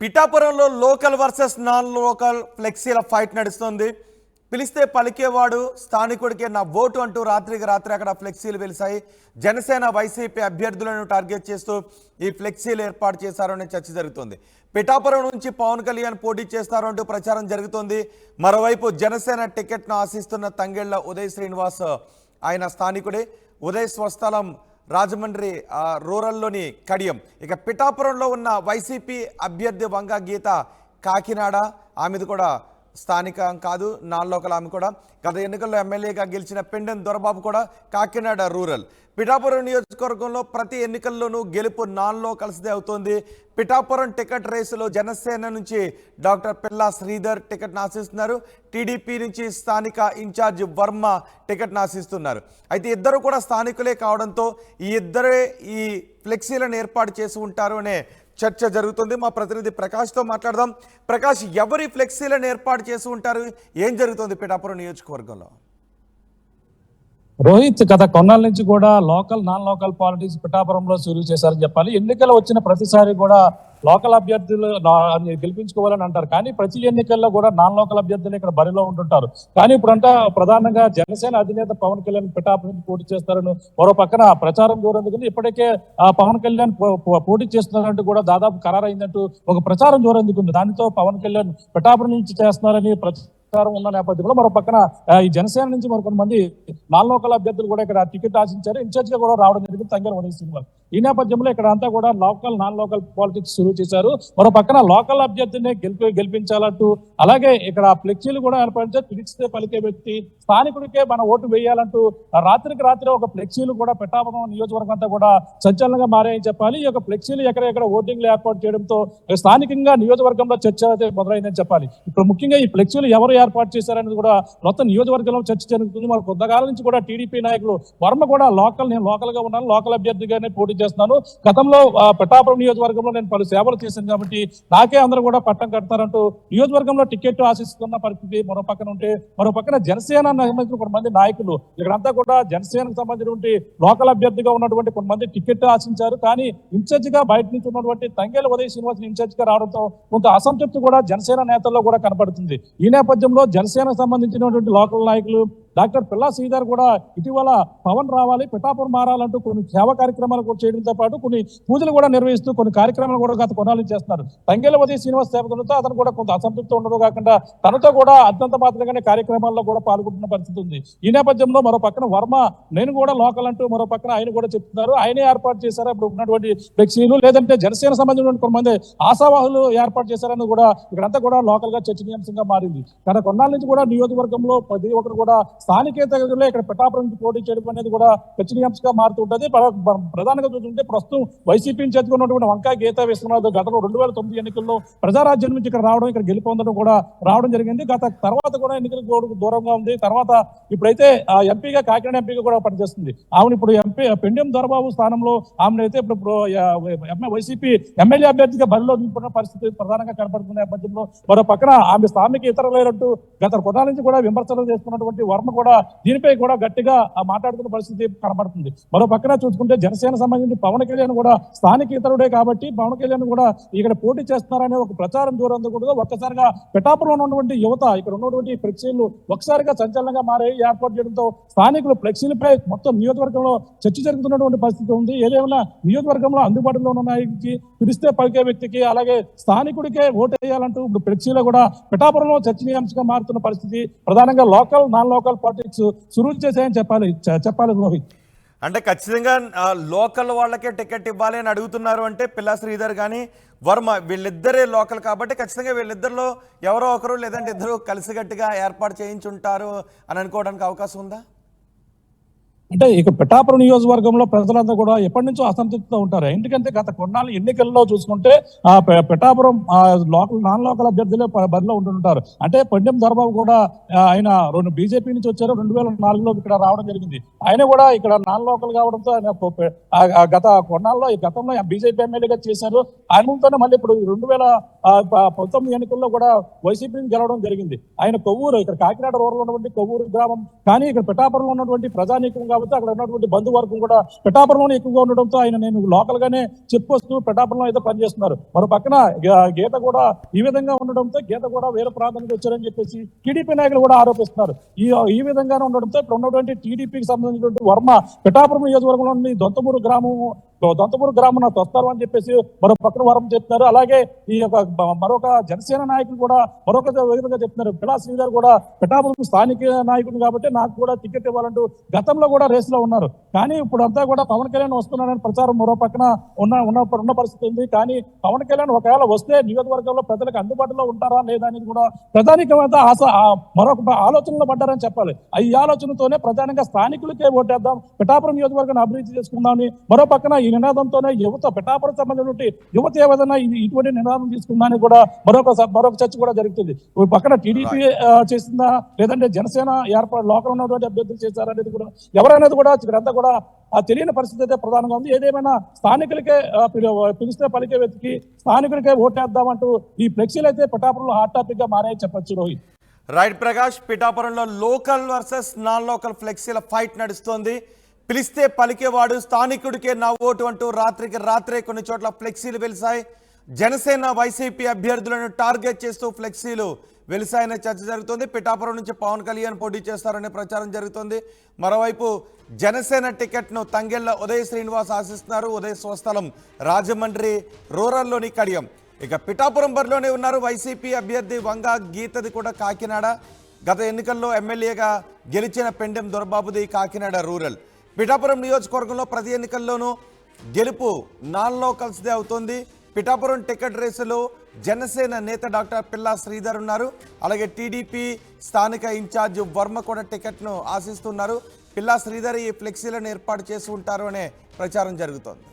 పిఠాపురంలో local versus non local ఫ్లెక్సీల fight నడుస్తుంది. పిలిస్తే పలికేవాడు స్థానికుడికే నా ఓటు అంటూ రాత్రికి రాత్రి అక్కడ ఫ్లెక్సీలు వెలిసాయి. జనసేన వైసీపీ అభ్యర్థులను టార్గెట్ చేస్తూ ఈ ఫ్లెక్సీలు ఏర్పాటు చేశారనే చర్చ జరుగుతుంది. పిఠాపురం నుంచి పవన్ కళ్యాణ్ పోటీ చేస్తారు అంటూ ప్రచారం జరుగుతోంది. మరోవైపు జనసేన టికెట్ను ఆశిస్తున్న తంగెళ్ల ఉదయ్ శ్రీనివాస్ ఆయన స్థానికుడే. ఉదయ్ స్వస్థలం రాజమండ్రి రూరల్లోని కడియం. ఇక పిఠాపురంలో ఉన్న వైసీపీ అభ్యర్థి వంగ గీత కాకినాడ, ఆమెది కూడా స్థానికం కాదు, నాన్ లోకల్. ఆమె కూడా గత ఎన్నికల్లో ఎమ్మెల్యేగా గెలిచిన పెండెం దొరబాబు కూడా కాకినాడ రూరల్. పిఠాపురం నియోజకవర్గంలో ప్రతి ఎన్నికల్లోనూ గెలుపు నాన్ లోకల్స్దే అవుతోంది. పిఠాపురం టికెట్ రేసులో జనసేన నుంచి డాక్టర్ పిల్లా శ్రీధర్ టికెట్ను ఆశిస్తున్నారు. టీడీపీ నుంచి స్థానిక ఇన్ఛార్జ్ వర్మ టికెట్ను ఆశిస్తున్నారు. అయితే ఇద్దరు కూడా స్థానికులే కావడంతో ఈ ఇద్దరే ఈ ఫ్లెక్సీలను ఏర్పాటు చేసి ఉంటారు అనే చర్చ జరుగుతుంది. మా ప్రతినిధి ప్రకాష్తో మాట్లాడదాం. ప్రకాష్, ఎవరి ఫ్లెక్సీలను ఏర్పాటు చేసి ఉంటారు? ఏం జరుగుతుంది పిఠాపురం నియోజకవర్గంలో? రోహిత్, గత కొన్నాళ్ళ నుంచి కూడా లోకల్ నాన్ లోకల్ పాలిటిక్స్ పిఠాపురంలో షురూ చేశారని చెప్పాలి. ఎన్నికలు వచ్చిన ప్రతిసారి కూడా లోకల్ అభ్యర్థులు గెలిపించుకోవాలని అంటారు, కానీ ప్రతి ఎన్నికల్లో కూడా నాన్ లోకల్ అభ్యర్థులు ఇక్కడ బరిలో ఉంటుంటారు. కానీ ఇప్పుడంతా ప్రధానంగా జనసేన అధినేత పవన్ కళ్యాణ్ పిఠాపురం పోటీ చేస్తారని మరో పక్కన ప్రచారం జోరందుకుంది. ఇప్పటికే పవన్ కళ్యాణ్ పోటీ చేస్తున్నారంటూ కూడా దాదాపు ఖరారైందంటూ ఒక ప్రచారం జోరందుకుంది. దానితో పవన్ కళ్యాణ్ పిఠాపురం నుంచి చేస్తున్నారని ప్రచారం ఉన్న నేపథ్యంలో మరో పక్కన ఈ జనసేన నుంచి మరికొంతమంది నాన్ లోకల్ అభ్యర్థులు కూడా ఇక్కడ టికెట్ ఆశించారు. ఇన్ఛార్జ్ గా కూడా రావడం జరిగింది తంగెళ్ల ఉదయ్ శ్రీనివాస్. ఈ నేపథ్యంలో ఇక్కడ అంతా కూడా లోకల్ నాన్ లోకల్ పాలిటిక్స్ షురూ చేశారు. మరో పక్కన లోకల్ అభ్యర్థిని గెలిపించాలంటూ, అలాగే ఇక్కడ ఫ్లెక్సీలు కూడా ఏర్పడితే పిలిస్తే పలికే వ్యక్తి స్థానికుడికే మన ఓటు వేయాలంటూ రాత్రికి రాత్రి ఒక ఫ్లెక్సీలు కూడా పిఠాపురం నియోజకవర్గం అంతా కూడా సంచలనంగా మారాయని చెప్పాలి. ఈ యొక్క ఫ్లెక్సీలు ఎక్కడెక్కడ ఓటింగ్లు ఏర్పాటు చేయడంతో స్థానికంగా నియోజకవర్గంలో చర్చ మొదలైందని చెప్పాలి. ఇప్పుడు ముఖ్యంగా ఈ ఫ్లెక్సీలు ఎవరు ఏర్పాటు చేశారనేది కూడా మొత్తం నియోజకవర్గంలో చర్చ జరుగుతుంది. మరి కొంతకాలం నుంచి కూడా టీడీపీ నాయకులు వర్మ కూడా నేను లోకల్ గా ఉన్నాను, లోకల్ అభ్యర్థిగానే పోటీ చేస్తున్నాను, గతంలో పిఠాపురం నియోజకవర్గంలో నేను పలు సేవలు చేశాను కాబట్టి నాకే అందరూ కూడా పట్టం కడతారంటూ నియోజకవర్గంలో టికెట్ ఆశిస్తున్న పరిస్థితి మరో పక్కన ఉంటే, మరో పక్కన జనసేన కొంతమంది నాయకులు ఇక్కడంతా కూడా జనసేనకు సంబంధించినటువంటి లోకల్ అభ్యర్థిగా ఉన్నటువంటి కొంతమంది టికెట్ ఆశించారు. కానీ ఇన్ఛార్జ్ గా బయట నుంచి ఉన్నటువంటి తంగెళ్ల ఉదయ్ శ్రీనివాస్ ఇన్ఛార్జ్ గా రావడంతో కొంత అసంతృప్తి కూడా జనసేన నేతల్లో కూడా కనపడుతుంది. ఈ నేపథ్యంలో జనసేనకు సంబంధించినటువంటి లోకల్ నాయకులు డాక్టర్ పిల్లా శ్రీధర్ కూడా ఇటీవల పవన్ రావాలి, పిఠాపురం మారాలంటూ కొన్ని సేవా కార్యక్రమాలు కూడా చేయడంతో పాటు కొన్ని పూజలు కూడా నిర్వహిస్తూ కొన్ని కార్యక్రమాలు కూడా గత కొన్నాళ్ళు చేస్తున్నారు. తంగెళ్ల ఉదయ్ శ్రీనివాస్ సేవలతో అతను కూడా కొంత అసంతృప్తి ఉండదు కాకుండా తనతో కూడా అత్యంత మాత్రంగానే కార్యక్రమాల్లో కూడా పాల్గొంటున్న పరిస్థితి ఉంది. ఈ నేపథ్యంలో మరో పక్కన వర్మ నేను కూడా లోకల్ అంటూ మరో పక్కన ఆయన కూడా చెప్తున్నారు. ఆయనే ఏర్పాటు చేశారు ఇప్పుడు ఉన్నటువంటి ఫ్లెక్సీలు, లేదంటే జనసేన సంబంధించిన కొంతమంది ఆశావాహులు ఏర్పాటు చేశారని కూడా ఇక్కడంతా కూడా లోకల్ గా చర్చనీయాంశంగా మారింది. గత కొన్నాళ్ళ నుంచి కూడా నియోజకవర్గంలో ప్రతి ఒక్కరు కూడా స్థానికేతరులే ఇక్కడ పిఠాపురం నుంచి పోటీ చేయడం అనేది కూడా చర్చనీయాంశంగా మారుతుంటది. ప్రధానంగా చూస్తుంటే ప్రస్తుతం వైసీపీ చేర్చుకున్నటువంటి వంకా గీతా విశ్వనాథ్ గతంలో 2009 ఎన్నికల్లో ప్రజారాజ్యం నుంచి ఇక్కడ రావడం, ఇక్కడ గెలుపొందడం కూడా రావడం జరిగింది. గత తర్వాత కూడా ఎన్నికలకు దూరంగా ఉంది. తర్వాత ఇప్పుడైతే ఎంపీగా కాకినాడ ఎంపీగా కూడా పనిచేస్తుంది. ఆమెను ఇప్పుడు పెండెం దొరబాబు స్థానంలో ఆమెను అయితే ఇప్పుడు వైసీపీ ఎమ్మెల్యే అభ్యర్థిగా బరిలో నింపుతున్న పరిస్థితి ప్రధానంగా కనపడుతున్న నేపథ్యంలో మరో పక్కన ఆమె స్థానిక ఇతరులంటూ గత కొన్నాళ్ళ నుంచి కూడా విమర్శలు చేస్తున్నటువంటి వర్మ కూడా దీనిపై కూడా గట్టిగా మాట్లాడుతున్న పరిస్థితి కనబడుతుంది. మరో పక్కన చూసుకుంటే జనసేన సంబంధించి పవన్ కళ్యాణ్ కూడా స్థానిక ఇతరుడే కాబట్టి పవన్ కళ్యాణ్ కూడా ఇక్కడ పోటీ చేస్తున్నారనే ఒక ప్రచారం దూరం కూడా ఒక్కసారిగా పిఠాపురంలో ఉన్నటువంటి యువత ఇక్కడ ఉన్నటువంటి ఫ్లెక్సీలు ఒకసారిగా సంచలనంగా మారి ఏర్పాటు చేయడంతో స్థానికులు ఫ్లెక్సీలపై మొత్తం నియోజకవర్గంలో చర్చ జరుగుతున్నటువంటి పరిస్థితి ఉంది. ఏదేమైనా నియోజకవర్గంలో అందుబాటులో ఉన్న నాయకుడికి పిలిస్తే పలికే వ్యక్తికి అలాగే స్థానికుడికే ఓటు వేయాలంటూ ఇప్పుడు ఫ్లెక్సీలో కూడా పిఠాపురంలో చర్చనీయాంశంగా మారుతున్న పరిస్థితి ప్రధానంగా లోకల్ నాన్ లోకల్ పాలిటిక్స్ షురూ చేశాయని చెప్పాలి రోహిత్. అంటే ఖచ్చితంగా లోకల్ వాళ్ళకే టికెట్ ఇవ్వాలి అని అడుగుతున్నారు. అంటే పిల్లా శ్రీధర్ కానీ వర్మ వీళ్ళిద్దరే లోకల్ కాబట్టి ఖచ్చితంగా వీళ్ళిద్దరిలో ఎవరో ఒకరు లేదంటే ఇద్దరు కలిసిగట్టిగా ఏర్పాటు చేయించుంటారు అని అనుకోవడానికి అవకాశం ఉందా? అంటే ఇక పిఠాపురం నియోజకవర్గంలో ప్రజలంతా కూడా ఎప్పటి నుంచో అసంతృప్తితో ఉంటారు. ఎందుకంటే గత కొన్నాళ్ళు ఎన్నికల్లో చూసుకుంటే పిఠాపురం లోకల్ నాన్ లోకల్ అభ్యర్థులే బరిలో ఉంటుంటారు. అంటే పెండెం దొరబాబు కూడా ఆయన బీజేపీ నుంచి వచ్చారు, 2004లో ఇక్కడ రావడం జరిగింది. ఆయన కూడా ఇక్కడ నాన్ లోకల్ కావడంతో గత కొన్నాళ్ళలో ఈ గతంలో బీజేపీ ఎమ్మెల్యేగా చేశారు. ఆయనతోనే మళ్ళీ ఇప్పుడు 2019 ఎన్నికల్లో కూడా వైసీపీని గెలవడం జరిగింది. ఆయన కొవ్వూరు ఇక్కడ కాకినాడ రూరల్ ఉన్నటువంటి కొవ్వూరు గ్రామం, కానీ ఇక్కడ పిఠాపురంలో ఉన్నటువంటి ప్రజానీకంగా కాబట్టి అక్కడ ఉన్నటువంటి బంధువర్గం కూడా పిఠాపురంలోనే ఎక్కువగా ఉండడంతో ఆయన నేను లోకల్ గానే చెప్పుకొస్తూ పిఠాపురంలో అయితే పనిచేస్తున్నారు. మరో పక్కన గీత కూడా ఈ విధంగా ఉండడంతో గీత కూడా వేరే ప్రాంతానికి వచ్చారని చెప్పేసి టీడీపీ నాయకులు కూడా ఆరోపిస్తున్నారు. ఈ విధంగానే ఉండడంతో ఇప్పుడు ఉన్నటువంటి టీడీపీకి సంబంధించినటువంటి వర్మ పిఠాపురం నియోజకవర్గంలోని దొంతమూరు గ్రామం నాకు వస్తారు అని చెప్పేసి మరో పక్కన వరం చెప్తున్నారు. అలాగే ఈ యొక్క మరొక జనసేన నాయకులు కూడా మరొక విధంగా చెప్తున్నారు. పిలా శ్రీధర్ కూడా పిఠాపురం స్థానిక నాయకుడు కాబట్టి నాకు కూడా టికెట్ ఇవ్వాలంటూ గతంలో కూడా రేసులో ఉన్నారు. కానీ ఇప్పుడు అంతా కూడా పవన్ కళ్యాణ్ వస్తున్నారని ప్రచారం మరో పక్కన ఉన్న పరిస్థితి ఉంది. కానీ పవన్ కళ్యాణ్ ఒకవేళ వస్తే నియోజకవర్గంలో ప్రజలకు అందుబాటులో ఉంటారా లేదా అనేది కూడా ప్రధానికమైన మరొక ఆలోచనలో పడ్డారని చెప్పాలి. ఈ ఆలోచనతోనే ప్రధానంగా స్థానికులకే ఓటేద్దాం, పిఠాపురం నియోజకవర్గాన్ని అభివృద్ధి చేసుకుందామని మరో పక్కన ఈ నినాదంతోనే యువత పిఠాపురం సంబంధించిన యువత ఏదైనా ఇటువంటి నినాదం తీసుకుందామని కూడా మరొక చర్చ కూడా జరుగుతుంది. పక్కన టీడీపీ చేసిందా లేదంటే జనసేన లోకల్ ఉన్నటువంటి అభ్యర్థులు చేశారనేది కూడా ఎవరనేది కూడా ఇక్కడంతా కూడా తెలియని పరిస్థితి అయితే ప్రధానంగా ఉంది. ఏదేమైనా స్థానికులకే పిలిస్తే పలికే వ్యక్తికి స్థానికులకే ఓటేద్దామంటూ ఈ ఫ్లెక్సీలు అయితే పిఠాపురంలో హాట్ టాపిక్ గా మారాయని చెప్పొచ్చు. రోహిత్. రైట్ ప్రకాష్, పిఠాపురంలో లోకల్ వర్సెస్ నాన్ లోకల్ ఫ్లెక్సీల ఫైట్ నడుస్తోంది. పిలిస్తే పలికేవాడు స్థానికుడికే నా ఓటు అంటూ రాత్రికి రాత్రే కొన్ని చోట్ల ఫ్లెక్సీలు వెలిసాయి. జనసేన వైసీపీ అభ్యర్థులను టార్గెట్ చేస్తూ ఫ్లెక్సీలు వెలిసాయనే చర్చ జరుగుతుంది. పిఠాపురం నుంచి పవన్ కళ్యాణ్ పోటీ చేస్తారనే ప్రచారం జరుగుతుంది. మరోవైపు జనసేన టికెట్ను తంగెళ్ల ఉదయ్ శ్రీనివాస్ ఆశిస్తున్నారు. ఉదయ్ స్వస్థలం రాజమండ్రి రూరల్లోని కడియం. ఇక పిఠాపురం బరిలోనే ఉన్నారు వైసీపీ అభ్యర్థి వంగ గీతది కూడా కాకినాడ. గత ఎన్నికల్లో ఎమ్మెల్యేగా గెలిచిన పెండెం దొరబాబుది కాకినాడ రూరల్. పిఠాపురం నియోజకవర్గంలో ప్రతి ఎన్నికల్లోనూ గెలుపు నాన్ లోకల్స్దే అవుతోంది. పిఠాపురం టికెట్ రేసులో జనసేన నేత డాక్టర్ పిల్లా శ్రీధర్ ఉన్నారు. అలాగే టీడీపీ స్థానిక ఇన్ఛార్జ్ వర్మ కూడా టికెట్ను ఆశిస్తున్నారు. పిల్లా శ్రీధర్ ఈ ఫ్లెక్సీలను ఏర్పాటు చేసి ఉంటారు అనే ప్రచారం జరుగుతోంది.